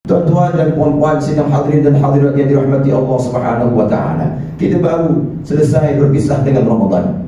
Tuan-tuan dan puan-puan sidang hadirin dan hadirat yang dirahmati Allah Subhanahu wa taala. Kita baru selesai berpisah dengan Ramadan.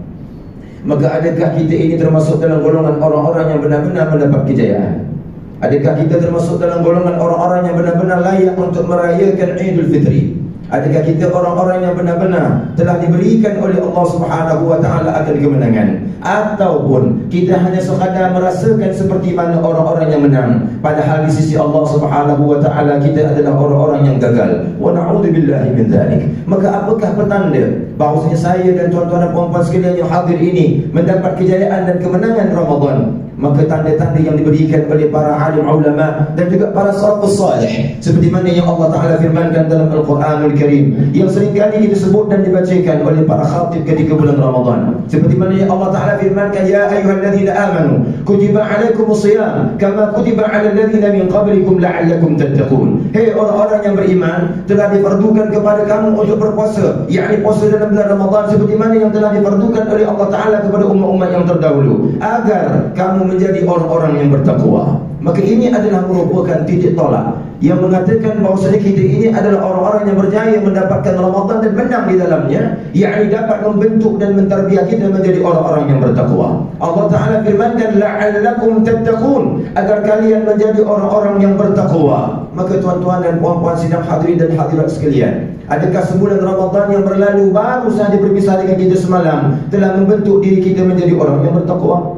Maka adakah kita ini termasuk dalam golongan orang-orang yang benar-benar mendapat kejayaan? Adakah kita termasuk dalam golongan orang-orang yang benar-benar layak untuk merayakan Idul Fitri? Adakah kita orang-orang yang benar-benar telah diberikan oleh Allah Subhanahu wa taala akan kemenangan, ataupun kita hanya sekadar merasakan seperti mana orang-orang yang menang, padahal di sisi Allah Subhanahu wa taala kita adalah orang-orang yang gagal. Wa na'udzubillahi min dzalik. Maka apakah petanda bahawasanya saya dan tuan-tuan dan puan-puan sekalian yang hadir ini mendapat kejayaan dan kemenangan Ramadan? Maka tanda-tanda yang diberikan oleh para alim ulama dan juga para salafus salih, seperti mana yang Allah Ta'ala firmankan dalam Al-Quranul Karim, yang seringkali disebut dan dibacakan oleh para khatib ketika bulan Ramadan. Seperti mana yang Allah Ta'ala firmankan, ya ayyuhalladzina amanu kutiba alaikumus shiyam kama kutiba alal ladzina min qablikum la'allakum tattaqun. Hei orang-orang yang beriman, telah difardukan kepada kamu untuk berpuasa, yakni puasa dalam bulan Ramadan, seperti mana yang telah difardukan oleh Allah Ta'ala kepada umat-umat yang terdahulu, agar kamu menjadi orang-orang yang bertakwa. Maka ini adalah merupakan titik tolak yang mengatakan bahawa kita ini adalah orang-orang yang berjaya mendapatkan Ramadan dan menang di dalamnya, yakni dapat membentuk dan mentarbiah kita menjadi orang-orang yang bertakwa. Allah Ta'ala firmankan, la'allakum tattaqun, agar kalian menjadi orang-orang yang bertakwa. Maka tuan-tuan dan puan-puan sidang hadirin dan hadirat sekalian, adakah sebulan Ramadan yang berlalu baru sahaja berpisah dengan kita semalam telah membentuk diri kita menjadi orang yang bertakwa?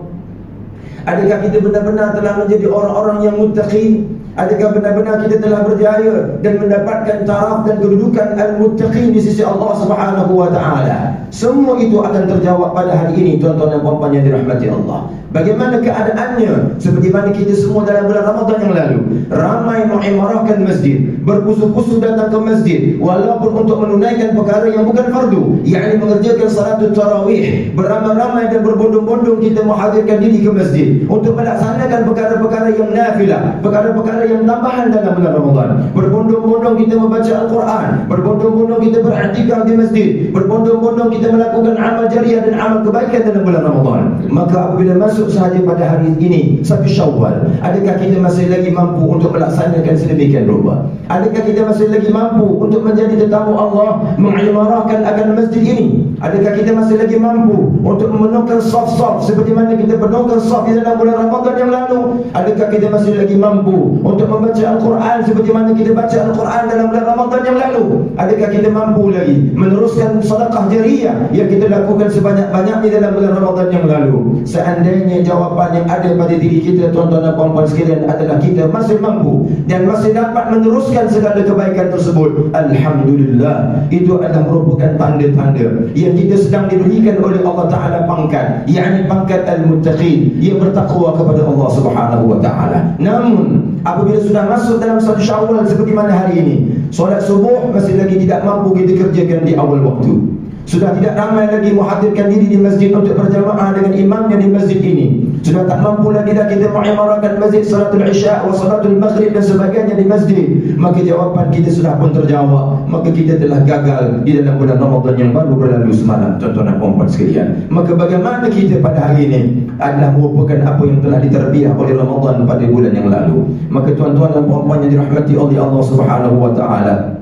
Adakah kita benar-benar telah menjadi orang-orang yang muttaqin? Adakah benar-benar kita telah berjaya dan mendapatkan taraf dan kedudukan al-muttaqin di sisi Allah Subhanahu wa taala? Semua itu akan terjawab pada hari ini, tuan-tuan dan puan-puan yang dirahmati Allah. Bagaimana keadaannya? Seperti mana kita semua dalam bulan Ramadan yang lalu ramai mengimarahkan masjid, berpusu-pusu datang ke masjid, walaupun untuk menunaikan perkara yang bukan fardu, yakni mengerjakan salatul tarawih. Beramai-ramai dan berbondong-bondong kita menghadirkan diri ke masjid untuk melaksanakan perkara-perkara yang nafilah, perkara-perkara yang tambahan dalam bulan Ramadan. Berbondong-bondong kita membaca Al-Quran, berbondong-bondong kita beriktikaf di masjid, berbondong-bondong kita melakukan amal jariah dan amal kebaikan dalam bulan Ramadan. Maka apabila masuk sahaja pada hari ini 1 Syawal, adakah kita masih lagi mampu untuk melaksanakan sedemikian rupa? Adakah kita masih lagi mampu untuk menjadi tetamu Allah, mengimarahkan akan masjid ini? Adakah kita masih lagi mampu untuk memenuhkan saf-saf seperti mana kita penuhkan saf di dalam bulan Ramadan yang lalu? Adakah kita masih lagi mampu untuk membaca Al-Quran seperti mana kita baca Al-Quran dalam bulan Ramadan yang lalu? Adakah kita mampu lagi meneruskan sedekah jariah yang kita lakukan sebanyak-banyaknya dalam bulan Ramadan yang lalu? Seandainya jawapan yang ada pada diri kita, tuan-tuan dan puan-puan sekalian, adalah kita masih mampu dan masih dapat meneruskan segala kebaikan tersebut, alhamdulillah, itu adalah merupakan tanda-tanda yang kita sedang diberikan oleh Allah Ta'ala pangkat, yakni pangkat al-muttaqin, yang bertakwa kepada Allah Subhanahu wa ta'ala. Namun apabila sudah masuk dalam 1 Syawal seperti mana hari ini, solat subuh masih lagi tidak mampu kita kerjakan di awal waktu. Sudah tidak ramai lagi menghadirkan diri di masjid untuk berjamaah dengan imamnya di masjid ini. Sudah tak mampu lagi dah kita mengimarahkan masjid salatul isya' wa salatul maghrib dan sebagainya di masjid. Maka jawapan kita sudah pun terjawab. Maka kita telah gagal di dalam bulan Ramadan yang baru berlalu semalam, tuan-tuan dan puan-puan sekalian. Maka bagaimana kita pada hari ini adalah merupakan apa yang telah diterbiah oleh Ramadan pada bulan yang lalu. Maka tuan-tuan dan puan-puan yang dirahmati oleh Allah Subhanahu wa taala,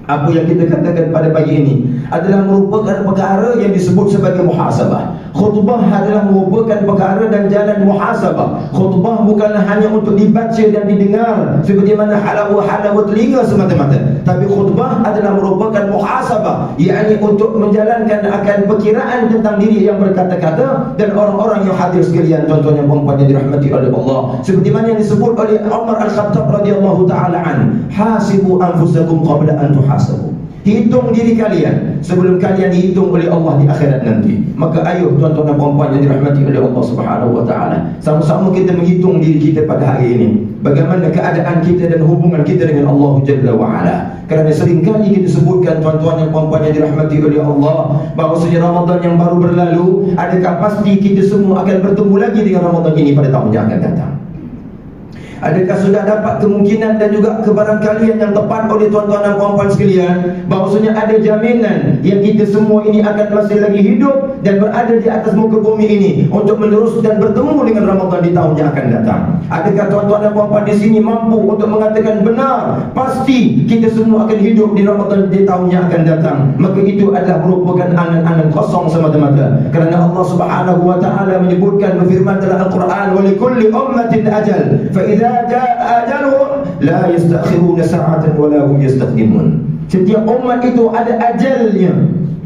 apa yang kita katakan pada pagi ini adalah merupakan perkara yang disebut sebagai muhasabah. Khutbah adalah merupakan perkara dan jalan muhasabah. Khutbah bukanlah hanya untuk dibaca dan didengar seperti mana halau telinga semata-mata, tapi khutbah adalah merupakan muhasabah, yakni untuk menjalankan akan perkiraan tentang diri yang berkata-kata dan orang-orang yang hadir sekalian, tuan-tuan yang puan-puan yang dirahmati oleh Allah. Seperti mana yang disebut oleh Umar Al-Khattab radhiyallahu taala an, hasibu anfusakum qabla an tuhasabu. Hitung diri kalian sebelum kalian dihitung oleh Allah di akhirat nanti. Maka ayo tuan-tuan dan puan-puan yang dirahmati oleh Allah Subhanahu wa taala, sama-sama kita menghitung diri kita pada hari ini. Bagaimana keadaan kita dan hubungan kita dengan Allah Jalla wa Ala. Kerana seringkali kita sebutkan, tuan-tuan dan puan-puan yang dirahmati oleh Allah, bahawa sejak Ramadan yang baru berlalu, adakah pasti kita semua akan bertemu lagi dengan Ramadan ini pada tahun yang akan datang? Adakah sudah dapat kemungkinan dan juga kebarangkalian yang tepat oleh tuan-tuan dan puan-puan sekalian, bahawasanya ada jaminan yang kita semua ini akan masih lagi hidup dan berada di atas muka bumi ini untuk meneruskan bertemu dengan Ramadan di tahun yang akan datang? Adakah tuan-tuan dan puan-puan di sini mampu untuk mengatakan benar, pasti kita semua akan hidup di Ramadan di tahun yang akan datang? Maka itu adalah merupakan angan-angan kosong semata-mata. Kerana Allah Subhanahu wa ta'ala menyebutkan, berfirman dalam Al-Quran, wa likulli ummatin ajal fa idza jaa ajaluhum la yastakhiruna sa'atan wa la hum yastaqdimun. Setiap umat itu ada ajalnya.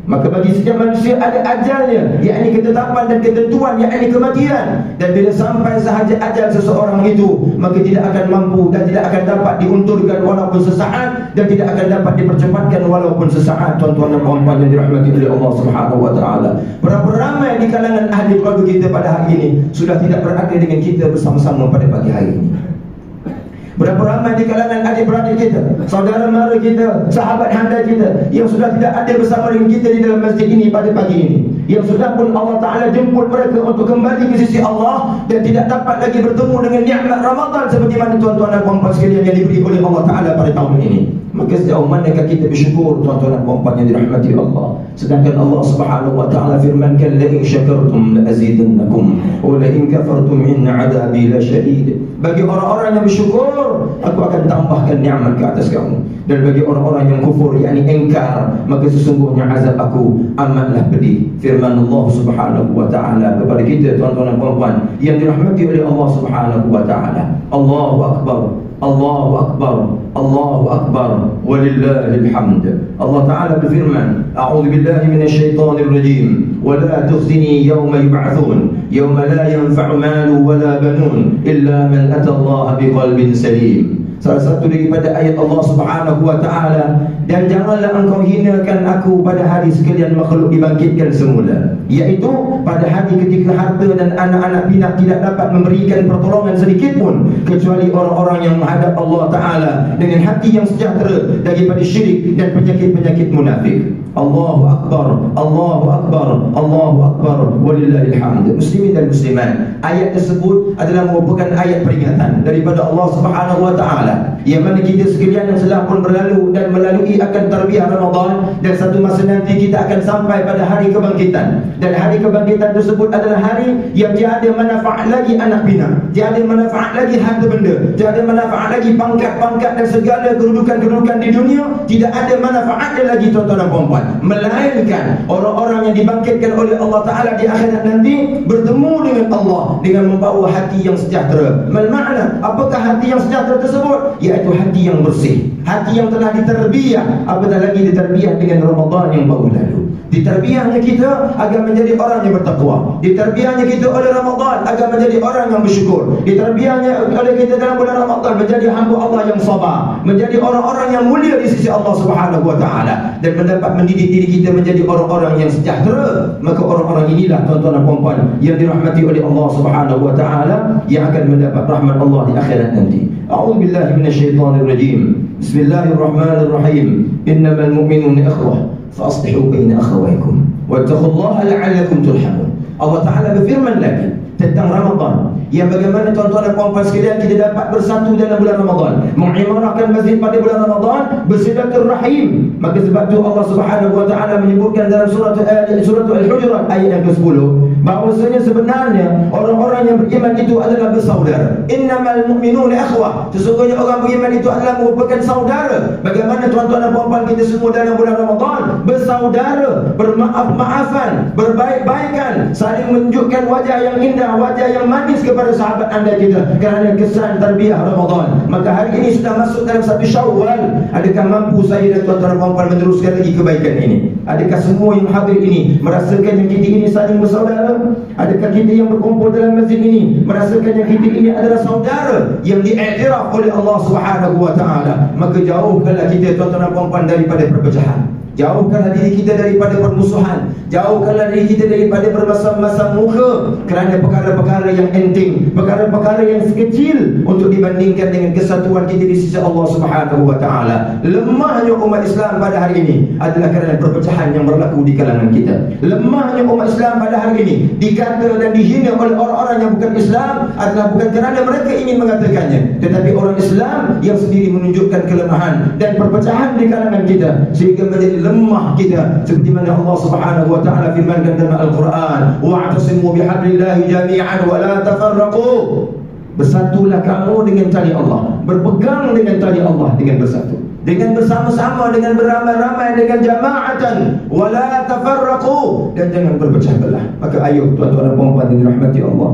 Maka bagi setiap manusia ada ajalnya, yakni ketetapan dan ketentuan, yakni kematian. Dan bila sampai sahaja ajal seseorang itu, maka tidak akan mampu dan tidak akan dapat diunturkan walaupun sesaat, dan tidak akan dapat dipercepatkan walaupun sesaat. Tuan-tuan dan puan-puan yang dirahmati oleh Allah Subhanahu wa ta'ala, berapa ramai di kalangan ahli keluarga kita pada hari ini sudah tidak berada dengan kita bersama-sama pada pagi hari ini. Berapa ramai di kalangan adik-beradik kita, saudara mara kita, sahabat handai kita yang sudah tidak ada bersama dengan kita di dalam masjid ini pada pagi ini, yang sudah pun Allah Ta'ala jemput mereka untuk kembali ke sisi Allah dan tidak dapat lagi bertemu dengan nikmat Ramadan seperti mana tuan-tuan dan puan-puan sekalian yang diberi oleh Allah Ta'ala pada tahun ini. Maka sejauh manakah kita bersyukur tuan-tuan dan puan-puan yang dirahmati Allah? Sedangkan Allah Subhanahu wa ta'ala firmankan, la in syakartum la azidannakum wa la in kafartum inna adabi la syadid. Bagi orang-orang yang bersyukur, aku akan tambahkan nikmat ke atas kamu. Dan bagi orang-orang yang kufur, yakni engkar, maka sesungguhnya azab aku amatlah pedih. Firman Allah Subhanahu wa ta'ala kepada kita tuan-tuan dan puan-puan yang dirahmati oleh Allah Subhanahu wa ta'ala. Allahu akbar, Allahu akbar, Allahu akbar, walillahil hamd. Allah Ta'ala berfirman, a'udzu billahi minasyaitonir rajim, wa la tukhzini yawma yub'atsun yawma la yanfa'u malu wa la banun illa man atallaha biqalbin salim. Salah satu daripada ayat Allah Subhanahu wa ta'ala, dan janganlah engkau hinakan aku pada hari sekalian makhluk dibangkitkan semula, iaitu pada hari ketika harta dan anak-anak pinak tidak dapat memberikan pertolongan sedikit pun, kecuali orang-orang yang menghadap Allah Ta'ala dengan hati yang sejahtera daripada syirik dan penyakit-penyakit munafik. Allahu akbar, Allahu akbar, Allahu akbar, walillahil hamd. Muslimin dan muslimat, ayat tersebut adalah merupakan ayat peringatan daripada Allah Subhanahu wa ta'ala, yang mana kita sekalian yang telah pun berlalu dan melalui akan tarbiyah Ramadan, dan satu masa nanti kita akan sampai pada hari kebangkitan. Dan hari kebangkitan tersebut adalah hari yang tiada manfaat lagi anak pinak, tiada manfaat lagi harta benda, tiada manfaat lagi pangkat-pangkat dan segala kedudukan-kedudukan di dunia, tidak ada manfaatnya lagi tuan-tuan dan puan-puan, melainkan orang-orang yang dibangkitkan oleh Allah Ta'ala di akhirat nanti bertemu dengan Allah dengan membawa hati yang sejahtera. Makna apakah hati yang sejahtera tersebut? Iaitu hati yang bersih, hati yang telah diterbiah, apatah lagi diterbiah dengan Ramadan yang baru lalu. Diterbiahnya kita agar menjadi orang yang bertakwa, diterbiahnya kita oleh Ramadan agar menjadi orang yang bersyukur, diterbiahnya oleh kita dalam bulan Ramadan menjadi hamba Allah yang sabar, menjadi orang-orang yang mulia di sisi Allah Subhanahu wa ta'ala, dan mendapat mendidik diri kita menjadi orang-orang yang sejahtera. Maka orang-orang inilah tuan-tuan dan puan-puan yang dirahmati oleh Allah Subhanahu wa ta'ala, yang akan mendapat rahmat Allah di akhirat nanti. A'udzu billahi minasyaitonir rajim. Bismillahirrahmanirrahim. Innamal mu'minuna ikhwah فأصلحوا بين أخويكم واتقوا الله لعلكم ترحمون. Allah Ta'ala berfirman lagi tentang Ramadan, yang bagaimana tuan-tuan dan puan-puan sekalian kita dapat bersatu dalam bulan Ramadan, mengimarahkan masjid pada bulan Ramadan, bersilaturahim. Maka sebab itu Allah Subhanahu wa ta'ala menyebutkan dalam surah Al-Hujurat ayat yang ke-10, bahawasanya sebenarnya orang-orang yang beriman itu adalah bersaudara. Innamal mu'minuna ikhwah, sesungguhnya orang beriman itu adalah merupakan saudara. Bagaimana tuan-tuan dan puan-puan kita semua dalam bulan Ramadan bersaudara, bermaaf-maafan, berbaik-baikan, saling menunjukkan wajah yang indah, wajah yang manis kepada sahabat anda kita kerana kesan tarbiyah Ramadan. Maka hari ini sudah masuk dalam 1 Syawal. Adakah mampu saya dan tuan-tuan dan puan-puan meneruskan lagi kebaikan ini? Adakah semua yang hadir ini merasakan yang kita ini saling bersaudara? Adakah kita yang berkumpul dalam masjid ini merasakan yang kita ini adalah saudara yang diiktiraf oleh Allah Subhanahu wa ta'ala? Maka jauhkanlah kita tuan-tuan dan puan-puan daripada perpecahan, jauhkanlah diri kita daripada permusuhan, jauhkanlah diri kita daripada bermasam-masam muka. kerana perkara-perkara yang enteng, perkara-perkara yang sekecil untuk dibandingkan dengan kesatuan kita di sisi Allah Subhanahu wa taala. Lemahnya umat Islam pada hari ini adalah kerana perpecahan yang berlaku di kalangan kita. Lemahnya umat Islam pada hari ini dikata dan dihina oleh orang-orang yang bukan Islam adalah bukan kerana mereka ingin mengatakannya, tetapi orang Islam yang sendiri menunjukkan kelemahan dan perpecahan di kalangan kita sehingga menjadi lemah kita, seperti mana Allah Subhanahu wa taala firmankan dalam Al-Quran, wa'tasimu bihablillahi jami'an wa la tafarraqu. Bersatulah kamu dengan tali Allah, berpegang dengan tali Allah dengan bersatu, dengan bersama-sama, dengan beramai-ramai, dengan jama'atan, wala tafarraqu, dan jangan berpecah belah. Maka ayo tuan-tuan dan puan-puan yang dirahmati Allah,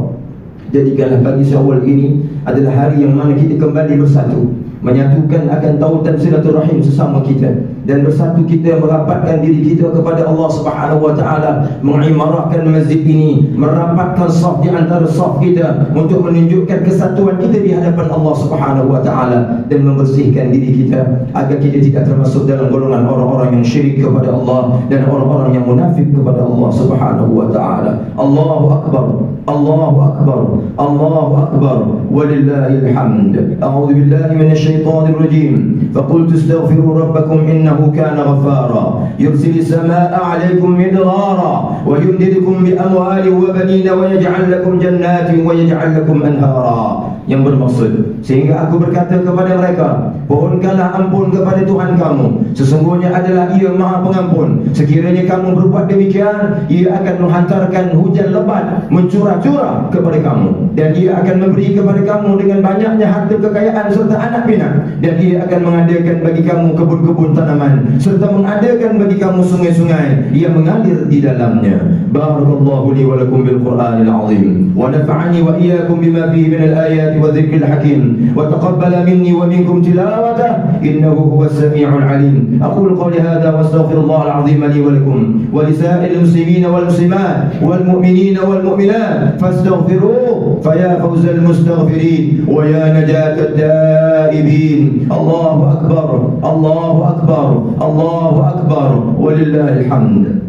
jadikanlah pagi Syawal ini adalah hari yang mana kita kembali bersatu, menyatukan akan tautan silaturahim sesama kita, dan bersatu kita merapatkan diri kita kepada Allah Subhanahu wa taala, mengimarahkan masjid ini, merapatkan saf di antara saf kita untuk menunjukkan kesatuan kita di hadapan Allah Subhanahu wa taala, dan membersihkan diri kita agar kita tidak termasuk dalam golongan orang-orang yang syirik kepada Allah dan orang-orang yang munafik kepada Allah Subhanahu wa taala. Allahu akbar, Allahu akbar, Allahu akbar, walillahil hamd. A'udzu billahi minasyaitonir rajim. Faqultu astaghfiru rabbakum innahu kana ghaffara yursilis samaa'a 'alaykum midrara wa yumdidukum bi amwalin wa banina wa yaj'al lakum jannatin wa yaj'al lakum anhara. Yang bermaksud, sehingga aku berkata kepada mereka, pohonkanlah ampun kepada Tuhan kamu, sesungguhnya adalah Ia Maha Pengampun. Sekiranya kamu berbuat demikian, Ia akan menghantarkan hujan lebat mencurah-curah kepada kamu, dan Ia akan memberi kepada kamu dengan banyaknya harta kekayaan serta anak pinak, dan Ia akan mengadakan bagi kamu kebun-kebun tanaman serta mengadakan bagi kamu sungai-sungai yang mengalir di dalamnya. Barakallahu li wa lakum bil Qur'anil azim wa nafa'ani wa iyyakum bima fihi min al-ayati wa dhikril hakim wa taqabbala minni wa minkum tilawatahu innahu huwas sami'ul alim. Aqulu qawli hadha wa astaghfirullahal azim li wa lakum wa li sa'iril muslimin wal muslimat wal mu'minin wal mu'minat fastaghfiruhu fa ya fawzal mustaghfirin wa ya najatad daibin. Allahu akbar, Allahu akbar, Allahu akbar, walillahil hamd.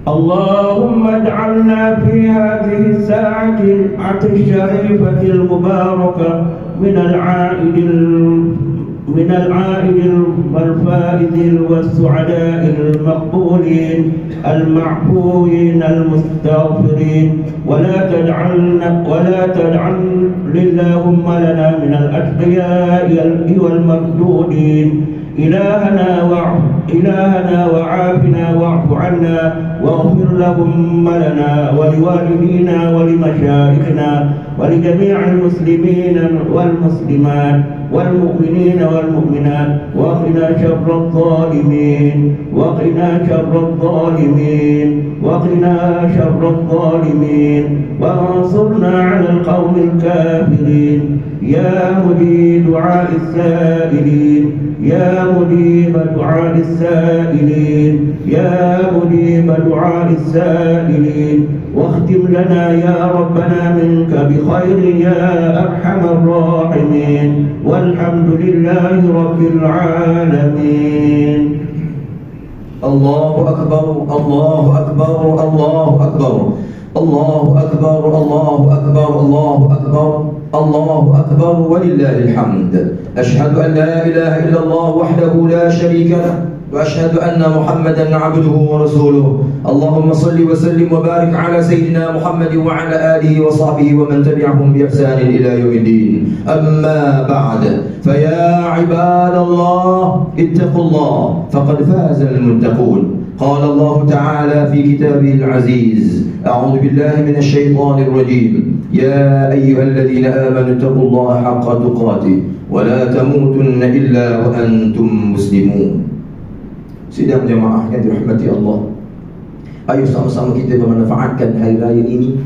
اللهم اجعلنا في هذه الساعة الشريفة المباركة من العائد والفائز والسعداء المقبولين المعفوين المستغفرين، ولا تجعل اللهم لنا من الأتقياء والمردودين. إلهنا وعافنا واعف عنا واغفر لهم لنا ولوالدينا ولمشايخنا ولجميع المسلمين والمسلمات والمؤمنين والمؤمنات، وقنا شر الظالمين، وقنا شر الظالمين، وقنا شر الظالمين، وانصرنا على القوم الكافرين. يا مجيب دعاء السائلين، يا مجيب دعاء السائلين، يا مجيب دعاء السائلين، واختم لنا يا ربنا منك بخير يا أرحم الراحمين، والحمد لله رب العالمين. الله أكبر، الله أكبر، الله أكبر، الله أكبر، الله أكبر، الله أكبر، الله أكبر، ولله الحمد. أشهد أن لا إله إلا الله وحده لا شريك له، وأشهد أن محمدا عبده ورسوله. اللهم صل وسلم وبارك على سيدنا محمد وعلى آله وصحبه ومن تبعهم بإحسان إلى يوم الدين. أما بعد، فيا عباد الله اتقوا الله فقد فاز المتقون. قال الله تعالى في كتابه العزيز: أعوذ بالله من الشيطان الرجيم. يا أيها الذين آمنوا اتقوا الله حق تقاته ولا تموتن إلا وأنتم مسلمون. Sidang jemaah yang dirahmati Allah, ayo sama-sama kita memanfaatkan hari raya ini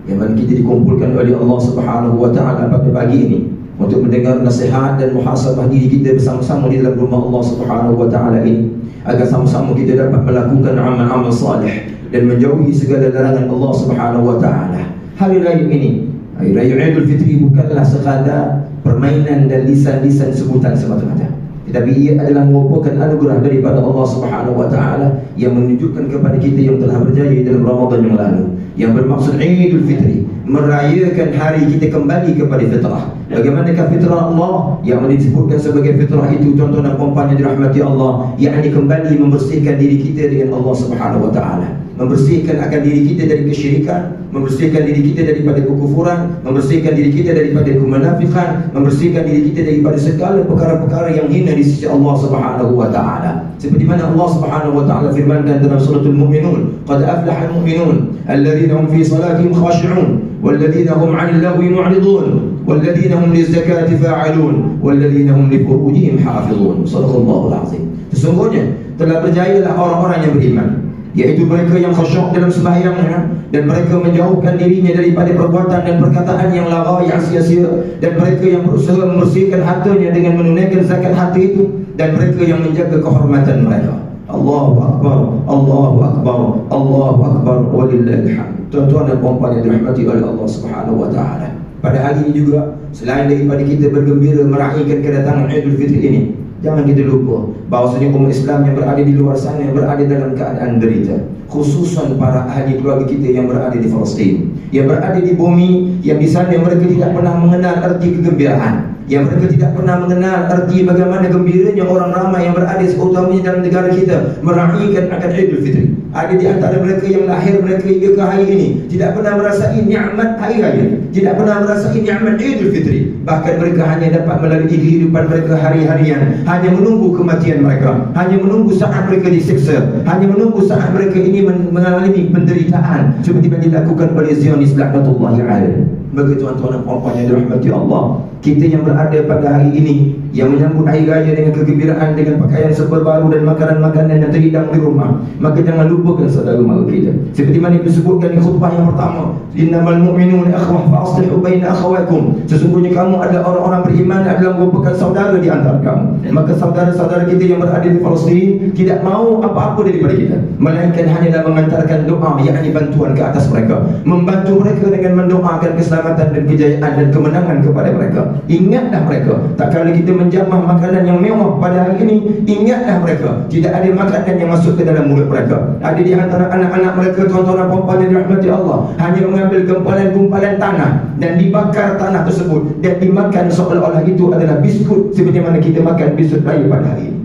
yang mana kita dikumpulkan oleh Allah Subhanahu wa taala pada pagi ini untuk mendengar nasihat dan muhasabah diri kita bersama-sama di dalam rumah Allah Subhanahu wa taala ini, agar sama-sama kita dapat melakukan amal-amal saleh dan menjauhi segala larangan Allah Subhanahu wa taala. Hari raya ini, hari raya Idul Fitri, bukanlah sekadar permainan dan lisan-lisan sebutan semata-mata, tetapi ia adalah merupakan anugerah daripada Allah Subhanahu wa taala yang menunjukkan kepada kita yang telah berjaya dalam Ramadan yang lalu yang bermaksud Idul Fitri, merayakan hari kita kembali kepada fitrah. Bagaimanakah fitrah Allah yang disebutkan sebagai fitrah itu, tuan-tuan dan puan-puan yang dirahmati Allah, yakni kembali membersihkan diri kita dengan Allah Subhanahu wa taala, membersihkan akan diri kita dari kesyirikan, membersihkan diri kita daripada kekufuran, membersihkan diri kita daripada kemunafikan, membersihkan diri kita daripada segala perkara-perkara yang hina di sisi Allah Subhanahu wa taala. Seperti mana Allah Subhanahu wa taala firmankan dalam suratul Mu'minun, qad aflaha al-mu'minun alladhina hum fi salatihim khashi'un walladhina hum 'anil lagwi mu'ridun walladhina hum liz-zakati fa'ilun walladhina hum li furujihim hafizun. Shadaqallahul azim. Sesungguhnya telah berjayalah orang-orang yang beriman, yaitu mereka yang khusyuk dalam sembahyangnya, dan mereka menjauhkan dirinya daripada perbuatan dan perkataan yang lagha, yang sia-sia, dan mereka yang berusaha membersihkan hartanya dengan menunaikan zakat harta itu, dan mereka yang menjaga kehormatan mereka. Allahu Akbar, Allahu Akbar, Allahu Akbar, walillahil hamd. Tuan-tuan dan puan-puan yang dirahmati oleh Allah Subhanahu wa taala, pada hari ini juga, selain daripada kita bergembira meraihkan kedatangan Idul Fitri ini, jangan kita lupa bahawasanya umat Islam yang berada di luar sana, yang berada dalam keadaan derita, khususan para ahli keluarga kita yang berada di Palestin, yang berada di bumi yang di sana mereka tidak pernah mengenal arti kegembiraan, yang mereka tidak pernah mengenal arti bagaimana gembiranya orang ramai yang berada seutamanya dalam negara kita meraihkan akan Idul Fitri. Ada di antara mereka yang lahir mereka hingga ke hari ini tidak pernah merasai nikmat hari raya, tidak pernah merasai nikmat Idul Fitri. Bahkan mereka hanya dapat melalui kehidupan mereka hari-harian, hanya menunggu kematian mereka, hanya menunggu saat mereka disiksa, hanya menunggu saat mereka ini mengalami penderitaan seperti yang dilakukan oleh Zionis laknatullahi alaih. Bagi tuan-tuan dan puan-puan yang dirahmati Allah, kita yang berada pada hari ini yang menyambut hari raya dengan kegembiraan, dengan pakaian serba baru dan makanan-makanan yang terhidang di rumah, maka jangan lupakan saudara mara kita. Seperti mana disebutkan di khutbah yang pertama, innamal mu'minuna ikhwah fa aslihu baina akhawaykum, sesungguhnya kamu adalah orang-orang beriman adalah merupakan saudara di antara kamu. Maka saudara-saudara kita yang berada di Palestin tidak mahu apa-apa daripada kita, melainkan hanyalah mengantarkan doa, yakni bantuan ke atas mereka, membantu mereka dengan mendoakan keselamatan dan kejayaan dan kemenangan kepada mereka. Ingatlah mereka, tak kala kita menjamah makanan yang mewah pada hari ini, ingatlah mereka tidak ada makanan yang masuk ke dalam mulut mereka. Ada di antara anak-anak mereka, tuan-tuan dan puan-puan yang dirahmati Allah, hanya mengambil gumpalan-gumpalan tanah dan dibakar tanah tersebut dan dimakan seolah-olah itu adalah biskut, seperti mana kita makan biskut raya pada hari ini.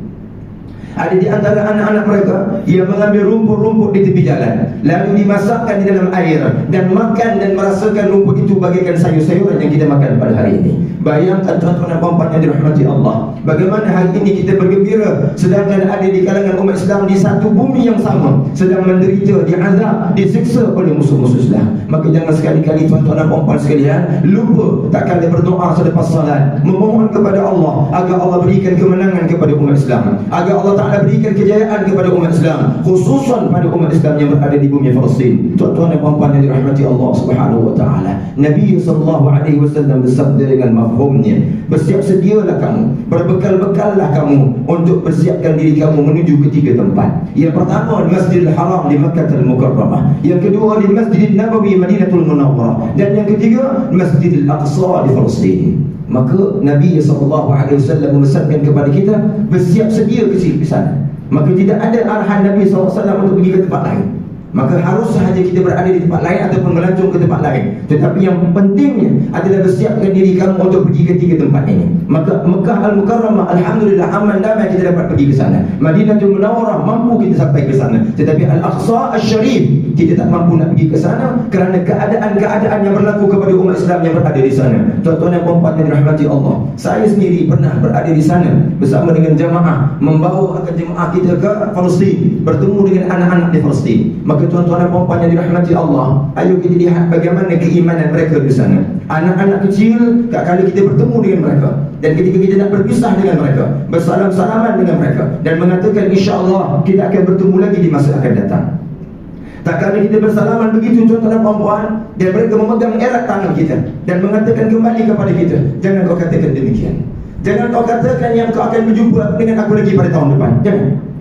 Ada di antara anak-anak mereka yang mengambil rumput-rumput di tepi jalan, lalu dimasakkan di dalam air dan makan dan merasakan rumput itu bagaikan sayur-sayuran yang kita makan pada hari ini. Bayangkan tuan-tuan dan puan-puan yang dirahmati Allah, bagaimana hari ini kita bergembira, sedangkan ada di kalangan umat Islam di satu bumi yang sama sedang menderita, diazab, disiksa oleh musuh-musuh Islam. Maka jangan sekali-kali tuan-tuan dan puan-puan sekalian lupa tak kala berdoa selepas salat, memohon kepada Allah agar Allah berikan kemenangan kepada umat Islam, agar Allah Ta'ala berikan kejayaan kepada umat Islam, khususan pada umat Islam yang berada di bumi Palestin. Tuan-tuan dan puan-puan yang dirahmati Allah Subhanahu wa taala, Nabi SAW bersabda dengan mafhumnya, bersiap sedialah kamu, berbekal-bekallah kamu untuk persiapkan diri kamu menuju ketiga tempat. Yang pertama di Masjidil Haram di Makkahul Mukarramah, yang kedua di Masjidil Nabawi Madinatul Munawwarah, dan yang ketiga Masjidil Aqsa di Palestin. Maka Nabi SAW memesankan kepada kita bersiap sedia ke sana. Maka tidak ada arahan Nabi SAW untuk pergi ke tempat lain. Maka harus sahaja kita berada di tempat lain ataupun melancong ke tempat lain. Tetapi yang pentingnya adalah bersiapkan diri kamu untuk pergi ke tiga tempat ini. Maka Mekah Al-Mukarramah, alhamdulillah aman damai kita dapat pergi ke sana. Madinatul Munawwarah mampu kita sampai ke sana. Tetapi Al-Aqsa Al-Syarif kita tak mampu nak pergi ke sana kerana keadaan-keadaan yang berlaku kepada umat Islam yang berada di sana. Tuan-tuan dan puan-puan yang dirahmati Allah, saya sendiri pernah berada di sana bersama dengan jamaah, membawa akan jemaah kita ke Palestin, bertemu dengan anak-anak di Palestin. Maka tuan-tuan dan puan-puan yang dirahmati Allah, ayo kita lihat bagaimana keimanan mereka di sana. Anak-anak kecil, tak kala kita bertemu dengan mereka, dan ketika kita nak berpisah dengan mereka, bersalam-salaman dengan mereka dan mengatakan insya-Allah kita akan bertemu lagi di masa akan datang. Tak kala kita bersalaman begitu tuan-tuan dan puan-puan, dan mereka memegang erat tangan kita dan mengatakan kembali kepada kita, jangan kau katakan demikian. Jangan kau katakan yang kau akan berjumpa dengan aku lagi pada tahun depan.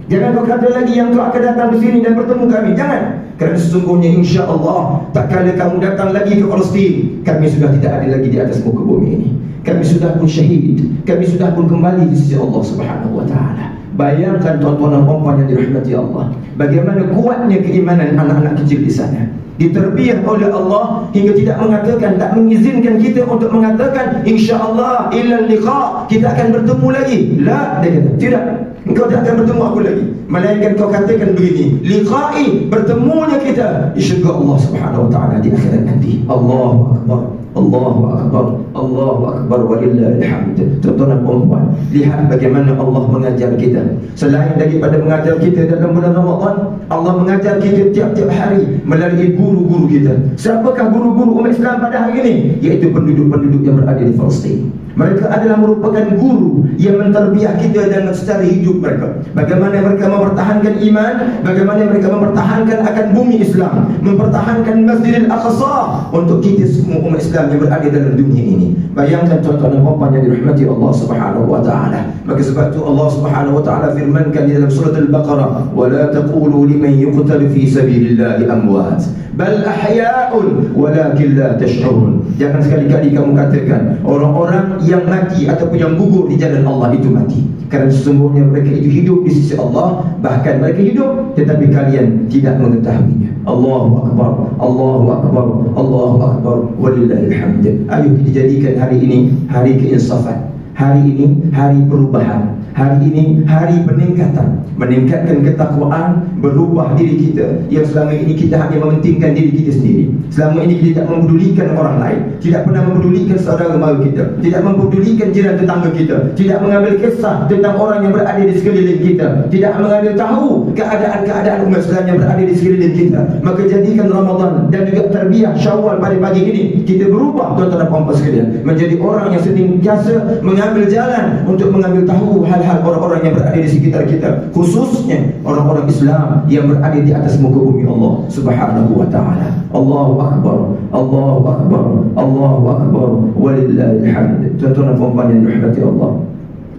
Jangan kau kata lagi yang kau akan datang ke sini dan bertemu kami. Jangan. Kerana sesungguhnya insya-Allah tak kala kamu datang lagi ke Palestin, kami sudah tidak ada lagi di atas muka bumi ini. Kami sudah pun syahid, kami sudah pun kembali di sisi Allah Subhanahu wa taala. Bayangkan tuan-tuan dan puan-puan yang dirahmati Allah, bagaimana kuatnya keimanan anak-anak kecil di sana. diterbiah oleh Allah hingga tidak mengatakan, tak mengizinkan kita untuk mengatakan insya-Allah ilal liqa, kita akan bertemu lagi. La, dia kata tidak, engkau tidak akan bertemu aku lagi, melainkan kau katakan begini, liqa'i, bertemunya kita di syurga Allah Subhanahu wa taala di akhirat nanti. Allahu akbar, Allahu akbar, Allahu akbar, walillahil hamd. Tuan-tuan dan puan-puan, lihat bagaimana Allah mengajar kita. Selain daripada mengajar kita dalam bulan Ramadan, Allah mengajar kita tiap-tiap hari melalui guru-guru kita. Siapakah guru-guru umat Islam pada hari ini? Iaitu penduduk-penduduk yang berada di Palestin. Mereka adalah merupakan guru yang menterbiah kita dengan secara hidup mereka. Bagaimana mereka mempertahankan iman, bagaimana mereka mempertahankan akan bumi Islam, mempertahankan Masjidil Aqsa untuk kita semua umat Islam yang berada dalam dunia ini. Bayangkan tuan-tuan dan puan yang dirahmati Allah Subhanahu wa taala. Maka sebab itu Allah Subhanahu wa taala firmankan di dalam surah Al-Baqarah, "Wa la taqulu liman yuqtalu fi sabilillahi amwat, bal ahya'un walakin la tash'urun." Jangan sekali-kali kamu katakan orang-orang yang mati ataupun yang gugur di jalan Allah itu mati, kerana sesungguhnya mereka itu hidup di sisi Allah. Bahkan mereka hidup tetapi kalian tidak mengetahuinya. Allahu akbar, Allahu akbar, Allahu akbar, walillahil hamd. Ayo kita jadikan hari ini hari keinsafan, hari ini hari perubahan, hari ini hari peningkatan, meningkatkan ketakwaan, berubah diri kita yang selama ini kita hanya mementingkan diri kita sendiri. Selama ini kita tidak mempedulikan orang lain, tidak pernah mempedulikan saudara mara kita, tidak mempedulikan jiran tetangga kita, tidak mengambil kisah tentang orang yang berada di sekeliling kita, tidak mengambil tahu keadaan-keadaan umat Islam yang berada di sekeliling kita. Maka jadikan Ramadan dan juga terbiah Syawal pada pagi ini kita berubah, tuan-tuan dan puan-puan sekalian, menjadi orang yang senantiasa mengambil jalan untuk mengambil tahu hal-hal orang-orang yang berada di sekitar kita, khususnya orang-orang Islam yang berada di atas muka bumi Allah Subhanahu wa taala. Allahu akbar, Allahu akbar, Allahu akbar, walillahil hamd. Tuan-tuan dan puan-puan yang dirahmati Allah,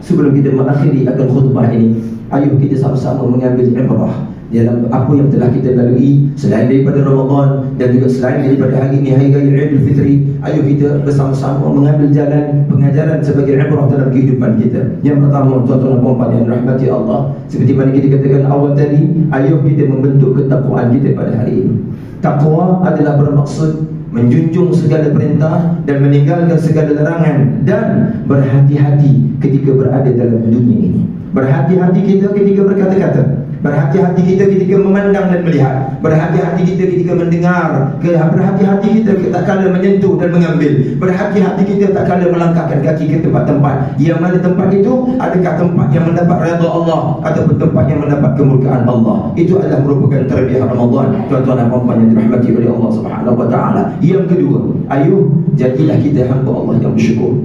sebelum kita mengakhiri akan khutbah ini, ayo kita sama-sama mengambil ibrah dalam apa yang telah kita lalui selain daripada Ramadan dan juga selain daripada hari ini, hari raya Idul Fitri. Ayo kita bersama-sama mengambil jalan pengajaran sebagai ibrah dalam kehidupan kita. Yang pertama, tuan-tuan dan puan yang dirahmati Allah, seperti mana kita katakan awal tadi, ayo kita membentuk ketakwaan kita pada hari ini. Takwa adalah bermaksud menjunjung segala perintah dan meninggalkan segala larangan, dan berhati-hati ketika berada dalam dunia ini. Berhati-hati kita ketika berkata-kata, berhati-hati kita ketika memandang dan melihat, berhati-hati kita ketika mendengar, berhati-hati kita tak kala menyentuh dan mengambil, berhati-hati kita tak kala melangkahkan kaki ke tempat-tempat yang mana tempat itu adakah tempat yang mendapat redha Allah ataupun tempat yang mendapat kemurkaan Allah. Itu adalah merupakan terbiah Ramadan, tuan-tuan dan puan yang dirahmati oleh Allah Subhanahu wa taala. Yang kedua, ayo jadilah kita hamba Allah yang bersyukur.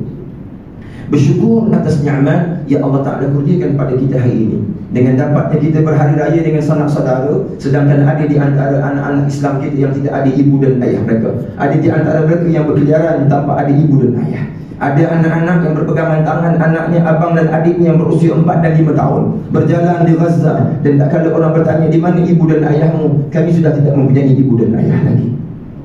Bersyukur atas nikmat yang Allah Ta'ala kurniakan pada kita hari ini, dengan dapatnya kita berhari raya dengan sanak saudara, sedangkan ada di antara anak-anak Islam kita yang tidak ada ibu dan ayah mereka. Ada di antara mereka yang berkeliaran tanpa ada ibu dan ayah. Ada anak-anak yang berpegangan tangan anaknya, abang dan adiknya yang berusia 4 dan 5 tahun, berjalan di Gaza, dan tak kala orang bertanya, di mana ibu dan ayahmu? Kami sudah tidak mempunyai ibu dan ayah lagi.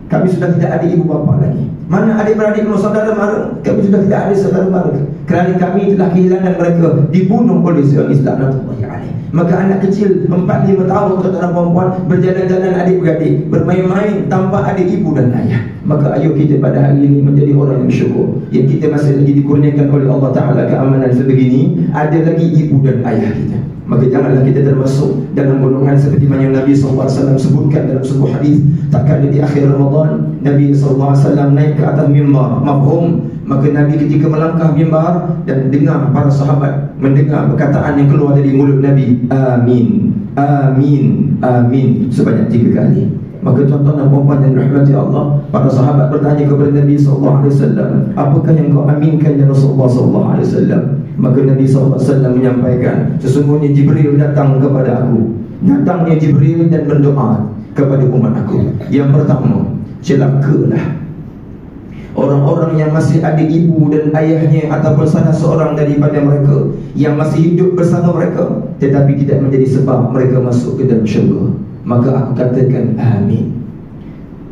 Kami sudah tidak ada ibu bapa lagi. Mana adik-beradik saudara mara? Kami sudah tidak ada saudara mara, kerana kami telah kehilangan mereka, dibunuh oleh seorang Islam Nabi alaih. Maka anak kecil 4-5 tahun, tuan-tuan perempuan, berjalan-jalan adik-beradik, bermain-main tanpa ada ibu dan ayah. Maka ayo kita pada hari ini menjadi orang yang bersyukur, yang kita masih lagi dikurniakan oleh Allah Ta'ala keamanan sebegini, ada lagi ibu dan ayah kita. Maka janganlah kita termasuk dalam golongan seperti mana Nabi SAW sebutkan dalam sebuah hadis. Tak kala di akhir Ramadan, Nabi SAW naik ke atas mimbar, mafhum. Maka Nabi ketika melangkah mimbar dan dengar para sahabat mendengar perkataan yang keluar dari mulut Nabi, amin, amin, amin, sebanyak 3 kali. Maka tuan-tuan dan puan yang dirahmati Allah, para sahabat bertanya kepada Nabi SAW, apakah yang kau aminkan ya Rasulullah SAW? Maka Nabi SAW menyampaikan, sesungguhnya Jibril datang kepada aku. Datangnya Jibril dan berdoa kepada umat aku. Yang pertama, celakalah orang-orang yang masih ada ibu dan ayahnya ataupun salah seorang daripada mereka yang masih hidup bersama mereka, tetapi tidak menjadi sebab mereka masuk ke dalam syurga. Maka aku katakan amin.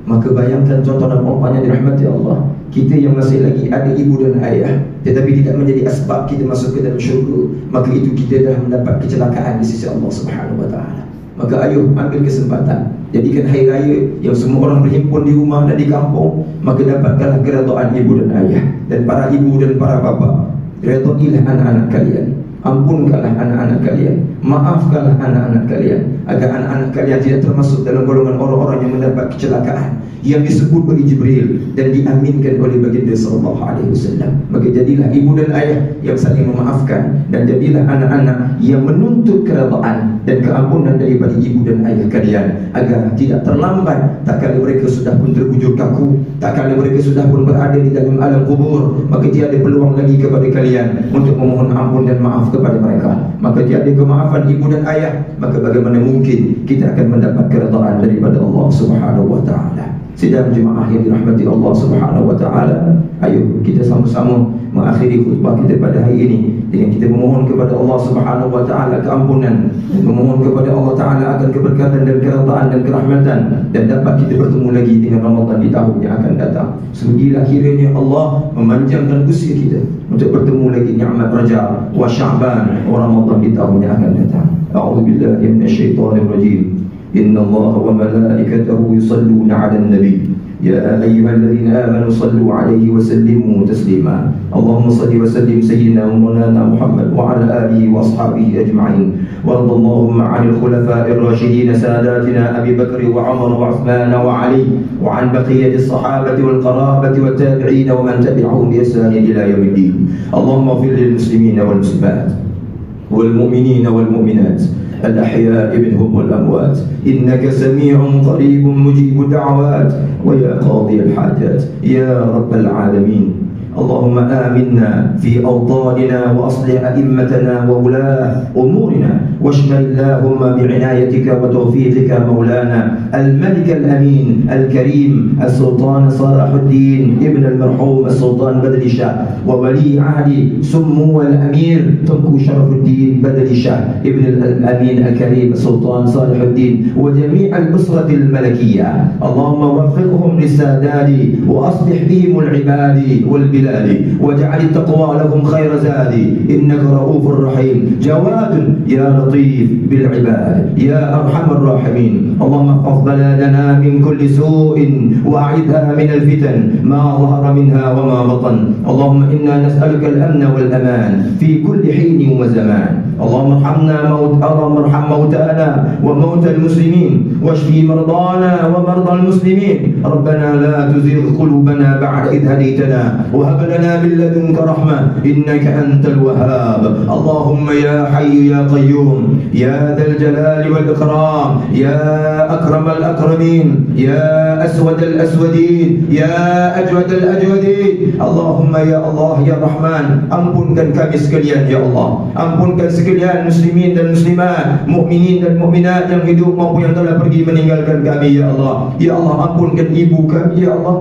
Maka bayangkan tuan-tuan dan puan yang dirahmati Allah, kita yang masih lagi ada ibu dan ayah tetapi tidak menjadi asbab kita masuk ke dalam syurga, maka itu kita dah mendapat kecelakaan di sisi Allah Subhanahu wa taala. Maka ayo ambil kesempatan Jadikan hari raya yang semua orang berhimpun di rumah dan di kampung, maka dapatkanlah keredaan ibu dan ayah. Dan para ibu dan para bapa, redailah anak-anak kalian, ampunkanlah anak-anak kalian, maafkanlah anak-anak kalian, agar anak-anak kalian tidak termasuk dalam golongan orang-orang yang mendapat kecelakaan yang disebut oleh Jibril dan diaminkan oleh baginda sallallahu alaihi wasallam. Maka jadilah ibu dan ayah yang saling memaafkan, dan jadilah anak-anak yang menuntut keredaan dan keampunan daripada ibu dan ayah kalian, agar tidak terlambat tak kala mereka sudah pun terbujur kaku, tak kala mereka sudah pun berada di dalam alam kubur, maka tiada peluang lagi kepada kalian untuk memohon ampun dan maaf kepada mereka. Maka tiada kemaafan ibu dan ayah, maka bagaimana mungkin kita akan mendapat keredaan daripada Allah Subhanahu wa taala. Sidang jemaah yang dirahmati Allah Subhanahu wa taala, ayo kita sama-sama mengakhiri khutbah kita pada hari ini dengan kita memohon kepada Allah Subhanahu wa taala keampunan, dan memohon kepada Allah taala akan keberkatan dan keredaan dan kerahmatan, dan dapat kita bertemu lagi dengan Ramadan di tahun yang akan datang. Semoga kiranya Allah memanjangkan usia kita untuk bertemu lagi nikmat Rajab wa Sya'ban wa Ramadan di tahun yang akan datang. A'udzubillahi minasyaitonir rajim. Inna Allah wa malaikatahu yusalluna 'alan nabi. يا أيها الذين آمنوا صلوا عليه وسلموا تسليما. اللهم صل وسلم سيدنا ومولانا محمد وعلى آله وأصحابه أجمعين. وارض اللهم عن الخلفاء الراشدين ساداتنا أبي بكر وعمر وعثمان وعلي، وعن بقية الصحابة والقرابة والتابعين ومن تبعهم بإحسان إلى يوم الدين. اللهم اغفر للمسلمين والمسلمات والمؤمنين والمؤمنات الأحياء منهم والأموات، إنك سميع قريب مجيب الدعوات ويا قاضي الحاجات يا رب العالمين. اللهم آمنا في أوطاننا وأصلح أئمتنا وولاة أمورنا، واشمل اللهم بعنايتك وتوفيقك مولانا الملك الأمين الكريم السلطان صلاح الدين ابن المرحوم السلطان بدر شاه، وولي عهد سمو الأمير تنكو شرف الدين بدر شاه ابن الأمين الكريم السلطان صالح الدين، وجميع الأسرة الملكية. اللهم وفقهم للسادات وأصلح بهم العباد والبلاد، واجعل التقوى لهم خير زاد، إنك رؤوف رحيم جواد يا لطيف بالعباد يا أرحم الراحمين. اللهم احفظ بلادنا من كل سوء وأعذها من الفتن ما ظهر منها وما بطن. اللهم إنا نسألك الأمن والأمان في كل حين وزمان. اللهم ارحم موتانا وموتى المسلمين، واشفي مرضانا ومرضى المسلمين. ربنا لا تزغ قلوبنا بعد إذ هديتنا وهب لنا من لدنك رحمة إنك أنت الوهاب. اللهم يا حي يا قيوم يا ذا الجلال والإكرام يا أكرم الأكرمين يا أسود الأسودين يا أجود الأجودين. اللهم يا الله يا رحمن، ampunkan kami sekalian ya Allah, ampunkan sekalian muslimin dan muslimat, mukminin dan mukminat yang hidup maupun yang telah pergi meninggalkan kami ya Allah. Ya Allah, ampunkan ibu kami ya Allah,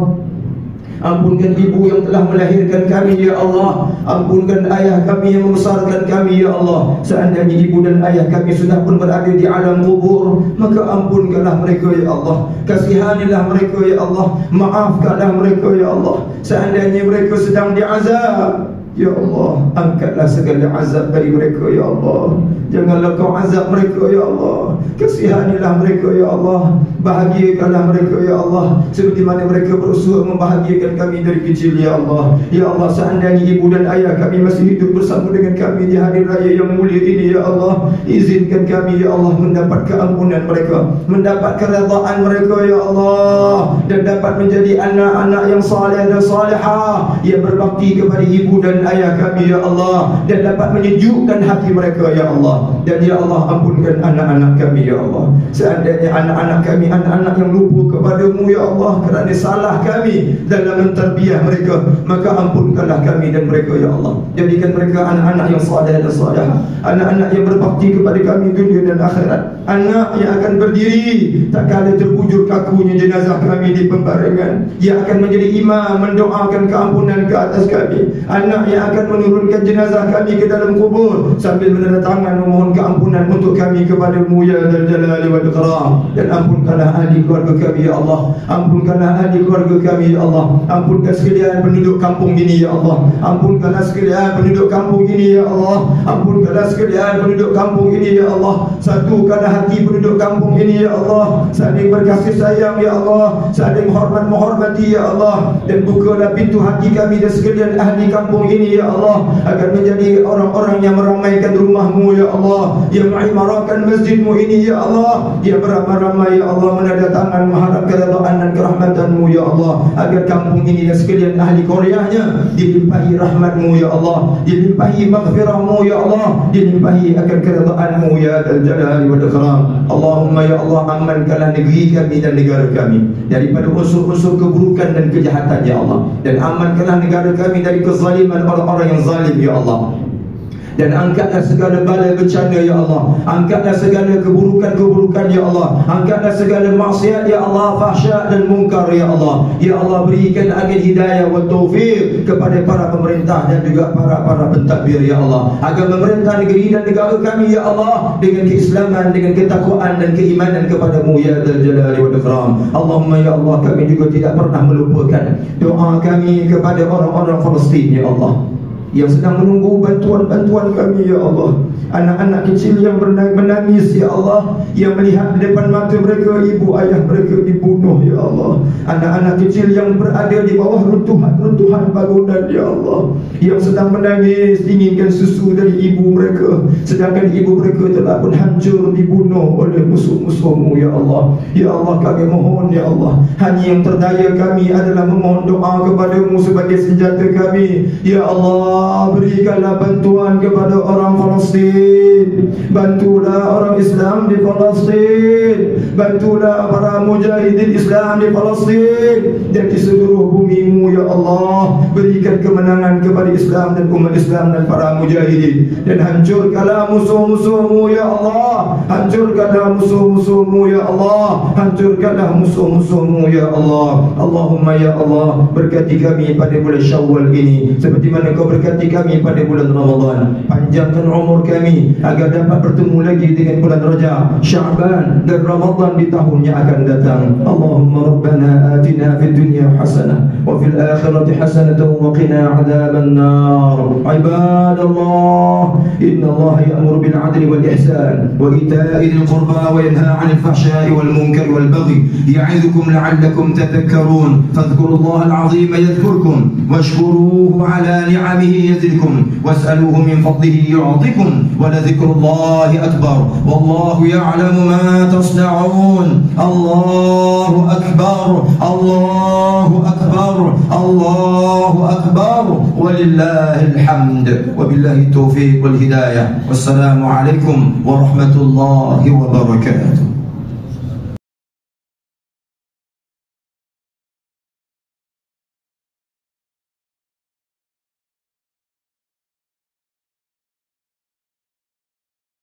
ampunkan ibu yang telah melahirkan kami ya Allah, ampunkan ayah kami yang membesarkan kami ya Allah. Seandainya ibu dan ayah kami sudah pun berada di alam kubur, maka ampunkanlah mereka ya Allah, kasihanilah mereka ya Allah, maafkanlah mereka ya Allah. Seandainya mereka sedang diazab, ya Allah, angkatlah segala azab dari mereka ya Allah. Janganlah kau azab mereka ya Allah, kasihanilah mereka ya Allah, bahagiakanlah mereka ya Allah, seperti mana mereka berusaha membahagiakan kami dari kecil ya Allah. Ya Allah, seandainya ibu dan ayah kami masih hidup bersama dengan kami di hari raya yang mulia ini ya Allah, izinkan kami ya Allah mendapat keampunan mereka, mendapat keredaan mereka ya Allah, dan dapat menjadi anak-anak yang saleh dan salihah yang berbakti kepada ibu dan ayah kami ya Allah, dan dapat menyejukkan hati mereka ya Allah. Dan ya Allah, ampunkan anak-anak kami ya Allah. Seandainya anak-anak kami anak-anak yang lupa kepadamu ya Allah kerana salah kami dalam mentarbiah mereka, maka ampunkanlah kami dan mereka ya Allah. Jadikan mereka anak-anak yang saleh dan salihah, anak-anak yang berbakti kepada kami dunia dan akhirat, anak yang akan berdiri tak kala terbujur kakunya jenazah kami di pembaringan, yang akan menjadi imam mendoakan keampunan ke atas kami, anak yang yang akan menurunkan jenazah kami ke dalam kubur sambil menandatangan memohon keampunan untuk kami kepada-Mu ya Dzal Jalali wal Ikram. Dan ampunkanlah ahli keluarga kami ya Allah, ampunkanlah ahli keluarga kami ya Allah, ampunkan sekalian penduduk kampung ini ya Allah, ampunkanlah sekalian penduduk kampung ini ya Allah, ampunkanlah sekalian penduduk kampung ini ya Allah, satukanlah hati penduduk kampung ini ya Allah, saling berkasih sayang ya Allah, saling menghormati ya Allah, dan bukalah pintu hati kami dan sekalian ahli kampung ini ya Allah, agar menjadi orang-orang yang meramaikan rumah-Mu ya Allah, yang mengimarakan masjid-Mu ini ya Allah, yang beramai-ramai ya Allah menandatangan mengharap keridhaan dan kerahmatan-Mu ya Allah, agar kampung ini dan sekalian ahli Koreanya dilimpahi rahmat-Mu ya Allah, dilimpahi maghfirah-Mu ya Allah, dilimpahi akan keridhaan-Mu ya Dzal Jalali wal Ikram. Allahumma ya Allah, amankanlah negeri kami dan negara kami daripada unsur-unsur keburukan dan kejahatan ya Allah, dan amankanlah negara kami dari kezaliman orang-orang yang zalim ya Allah, dan angkatlah segala bala bencana ya Allah, angkatlah segala keburukan-keburukan ya Allah, angkatlah segala maksiat ya Allah, fahsya dan mungkar ya Allah. Ya Allah, berikan agen hidayah wa taufiq kepada para pemerintah dan juga para pentadbir ya Allah, agar memerintah negeri dan negara kami ya Allah dengan keislaman, dengan ketakwaan dan keimanan kepada-Mu ya Dzal Jalali wal Ikram. Allahumma ya Allah, kami juga tidak pernah melupakan doa kami kepada orang-orang Palestin ya Allah, yang sedang menunggu bantuan kami ya Allah. Anak-anak kecil yang menangis ya Allah, yang melihat di depan mata mereka ibu ayah mereka dibunuh ya Allah. Anak-anak kecil yang berada di bawah runtuhan bangunan ya Allah, yang sedang menangis inginkan susu dari ibu mereka, sedangkan ibu mereka telah pun hancur dibunuh oleh musuh-musuh-Mu ya Allah. Ya Allah, kami mohon ya Allah, hanya yang terdaya kami adalah memohon doa kepada-Mu sebagai senjata kami. Ya Allah, berikanlah bantuan kepada orang Palestin, bantulah orang Islam di Palestin, bantulah para mujahidin Islam di Palestin dan di seluruh bumi-Mu ya Allah. Berikan kemenangan kepada Islam dan umat Islam dan para mujahidin, dan hancurkanlah musuh-musuh-Mu ya Allah, hancurkanlah musuh-musuh-Mu ya Allah, hancurkanlah musuh-musuh-Mu ya Allah. Allahumma ya Allah, berkati kami pada bulan Syawal ini seperti mana Kau berkati kami pada bulan Ramadan. Panjangkan umur kami agar dapat bertemu lagi dengan bulan Rajab, Sya'ban dan Ramadan di tahun yang akan datang. Allahumma rabbana atina fid dunya hasanah wa fil akhirati hasanatan wa qina adzaban nar. Ibadallah, inna Allah ya'muru bil 'adli wal ihsan wa ita'i dzil qurba wa yanha 'anil fahsya'i wal munkari wal baghi ya'idhukum la'allakum tadhakkarun. Fadhkurullaha al-'azima yadhkurkum washkuruhu 'ala ni'amihi yazidkum was'aluhu min fadlihi yu'tikum wa ladhikrullahi akbar wallahu ya'lamu ma tasna'un. Allahu akbar, Allahu akbar, Allahu akbar, walillahil hamd, wabillahi taufiq wal hidayah. Wassalamu alaikum warahmatullahi wabarakatuh.